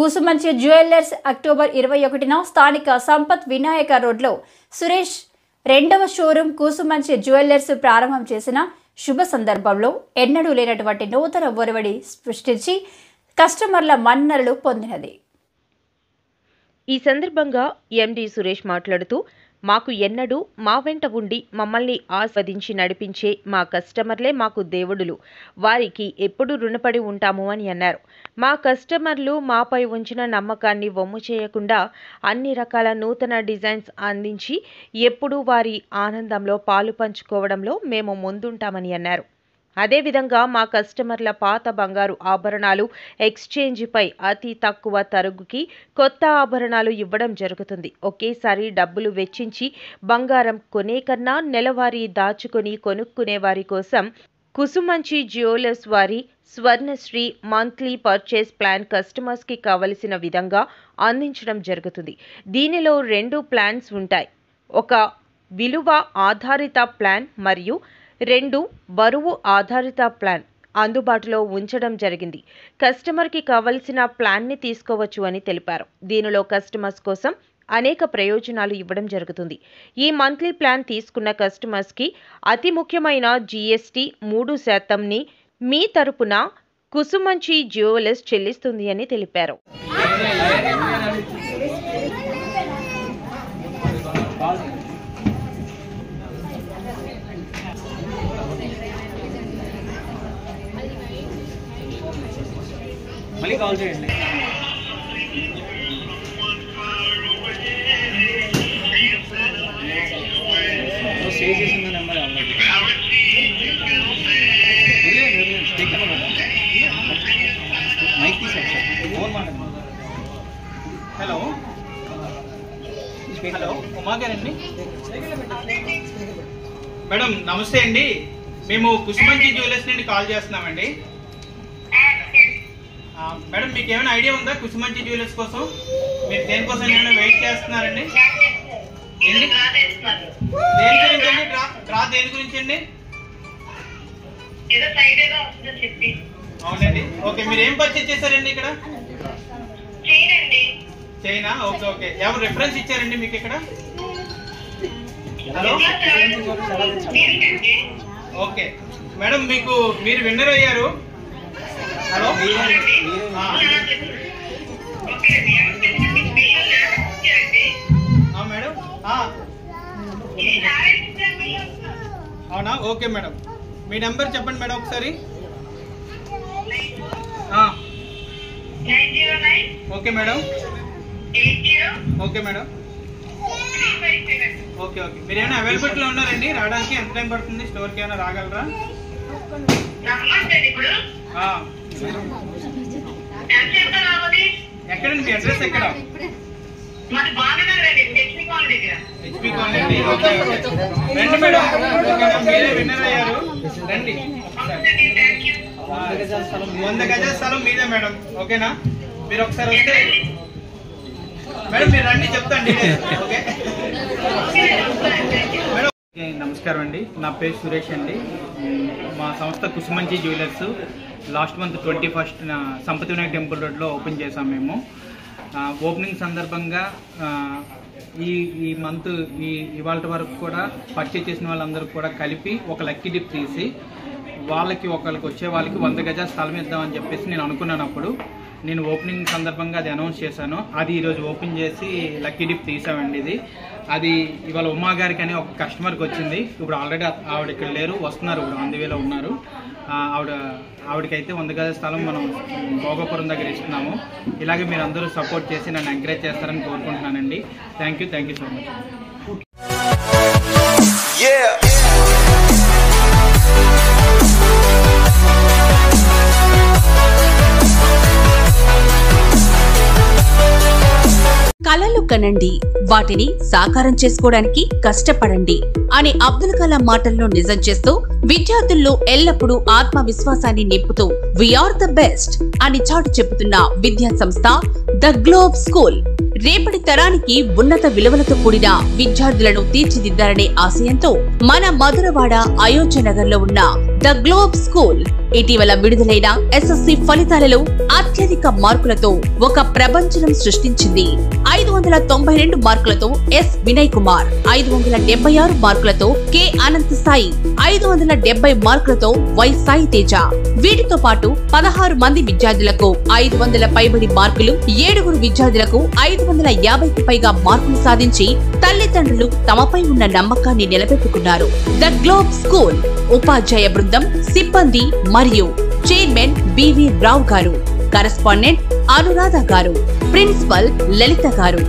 Kusumanchi jewellers October 21న స్థానిక సంపత్ వినాయక రోడ్లో సురేష్ రెండవ షోరూమ్ కూసుమంచి జ్యువెలర్స్ ప్రారంభం చేసిన శుభ సందర్భంలో ఎన్నడూ లేనటువంటి నూతన ఒరవడి సృష్టించి కస్టమర్ల మన్ననలు పొందినది. ఈ సందర్భంగా ఎండి సురేష్ మాట్లాడుతూ, మాకు ఎన్నడూ మా వెంట ఉండి మమ్మల్ని ఆస్వాదించి నడిపించే మా కస్టమర్లే మాకు దేవుడులు, వారికి ఎప్పుడు రుణపడి ఉంటాము అని అన్నారు. మా కస్టమర్లు మాపై ఉంచిన నమ్మకాన్ని వమ్ము చేయకుండా అన్ని రకాల నూతన డిజైన్స్ అందించి ఎప్పుడూ వారి ఆనందంలో పాలు పంచుకోవడంలో మేము ముందుంటామని అన్నారు. అదేవిధంగా మా కస్టమర్ల పాత బంగారు ఆభరణాలు ఎక్స్చేంజ్పై అతి తక్కువ తరుగుకి కొత్త ఆభరణాలు ఇవ్వడం జరుగుతుంది. ఒకేసారి డబ్బులు వెచ్చించి బంగారం కొనే కన్నా నెలవారీ దాచుకొని కొనుక్కునే వారి కోసం కుసుమంచి జ్యువెలర్స్ వారి స్వర్ణశ్రీ మంత్లీ పర్చేస్ ప్లాన్ కస్టమర్స్కి కావలసిన విధంగా అందించడం జరుగుతుంది. దీనిలో 2 ప్లాన్స్ ఉంటాయి. ఒక విలువ ఆధారిత ప్లాన్ మరియు 2 బరువు ఆధారిత ప్లాన్ అందుబాటులో ఉంచడం జరిగింది. కస్టమర్కి కావలసిన ప్లాన్ని తీసుకోవచ్చు అని తెలిపారు. దీనిలో కస్టమర్స్ కోసం అనేక ప్రయోజనాలు ఇవ్వడం జరుగుతుంది. ఈ మంత్లీ ప్లాన్ తీసుకున్న కస్టమర్స్కి అతి ముఖ్యమైన GST 3%ని మీ తరపున కుసుమంచి జ్యువెలర్స్ చెల్లిస్తుంది అని తెలిపారు. మళ్ళీ కాల్ చేయండి. సేవ్ చేసిన నెంబర్ మైక్ తీసేది ఫోన్ మాట్లాడు. హలో హలో ఉమా గారండి. మేడం నమస్తే అండి, మేము కుసుమంచి జ్యువెలర్స్ నుండి కాల్ చేస్తున్నామండి. మేడం మీకు ఏమైనా ఐడియా ఉందా కుసుమంచి జ్యువెలర్స్ కోసం? మీరు దేనికోసం ఏమైనా వెయిట్ చేస్తున్నారండి? దేని గురించి అండి? డ్రా దేని గురించి అండి? అవునండి. ఓకే, మీరు ఏం పర్చేజ్ చేశారండి ఇక్కడ? చైనా. ఓకే ఓకే, ఎవరు రిఫరెన్స్ ఇచ్చారండి మీకు ఇక్కడ? హలో ఓకే మేడం, మీరు విన్నర్ అయ్యారు. Hello madam. అవునా? ఓకే మేడం, మీ నెంబర్ చెప్పండి మేడం ఒకసారి. Okay madam. Okay madam. Okay okay, మీరు ఏమైనా అవైలబిలిటీలో ఉన్నారండి? రావడానికి ఎంత టైం పడుతుంది? స్టోర్కి ఏమైనా రాగలరా? ఎక్కడండి మీ అడ్రస్? ఎక్కడ? HP colony. రండి మేడం, మీరే విన్నర్ అయ్యారు. రండి. 100 గజాల స్థలం మీదే మేడం. ఓకేనా? మీరు ఒకసారి వస్తే మేడం, మీరు రండి, చెప్తాండి. Okay madam. నమస్కారం అండి, నా పేరు సురేష్ అండి. మా సంస్థ కుసుమంచి జ్యువెలర్స్ లాస్ట్ మంత్ 21న సంపత్ వినాయక టెంపుల్ రోడ్లో ఓపెన్ చేసాం మేము. ఓపెనింగ్ సందర్భంగా ఈ మంత్ ఇవాళ వరకు కూడా పర్చేజ్ చేసిన వాళ్ళందరూ కూడా కలిపి ఒక లక్కీ డిప్ తీసి ఒకరికి వచ్చే వాళ్ళకి 100 గజాల స్థలం ఇద్దామని చెప్పేసి నేను అనుకున్నాను. అప్పుడు నేను ఓపెనింగ్ సందర్భంగా అది అనౌన్స్ చేశాను. అది ఈరోజు ఓపెన్ చేసి లక్కీ డిప్ తీసామండి. అది ఇవాళ ఉమా గారికి అని ఒక కస్టమర్కి వచ్చింది. ఇప్పుడు ఆల్రెడీ ఆవిడ ఇక్కడ లేరు, వస్తున్నారు, ఇప్పుడు అందువేలో ఉన్నారు. ఆవిడకైతే 100 గజాల స్థలం మనం భోగపురం దగ్గర ఇస్తున్నాము. ఇలాగే మీరు అందరూ సపోర్ట్ చేసి నన్ను ఎంకరేజ్ చేస్తారని కోరుకుంటున్నానండి. Thank you so much. కలలు కనండి, వాటిని సాకారం చేసుకోవడానికి కష్టపడండి అనే అబ్దుల్ కలాం మాటలను నిజం చేస్తూ విద్యార్థుల్లో ఎల్లప్పుడూ ఆత్మవిశ్వాసాన్ని నింపుతూ వీఆర్ ద బెస్ట్ అని చాటు చెబుతున్న విద్యా సంస్థ ద గ్లోబ్ స్కూల్. రేపటి తరానికి ఉన్నత విలువలతో కూడిన విద్యార్థులను తీర్చిదిద్దారనే ఆశయంతో మన మధురవాడ అయోధ్య నగర్ లో ఉన్న ద గ్లోబ్ స్కూల్ ఇటీవల విడుదలైన ఎస్ఎస్సి ఫలితాలలో అత్యధిక మార్కులతో ఒక ప్రపంచం సృష్టించింది. 592 మార్కులతో ఎస్ వినయ్ కుమార్, 576 మార్కులతో కె అనంత్ సాయి, 570 మార్కులతో వై సాయి తేజ. వీటితో పాటు 16 మంది విద్యార్థులకు 500 పైబడి మార్కులు, 7 విద్యార్థులకు 550కి పైగా మార్కులు సాధించి తల్లిదండ్రులు తమపై ఉన్న నమ్మకాన్ని నిలబెట్టుకున్నారు. ద గ్లోబ్ స్కూల్ ఉపాధ్యాయ బృందం, సిబ్బంది మరియు చైర్మన్ బివి రావు గారు, కరెస్పాండెంట్ అనురాధ గారు, ప్రిన్సిపల్ లలిత గారు.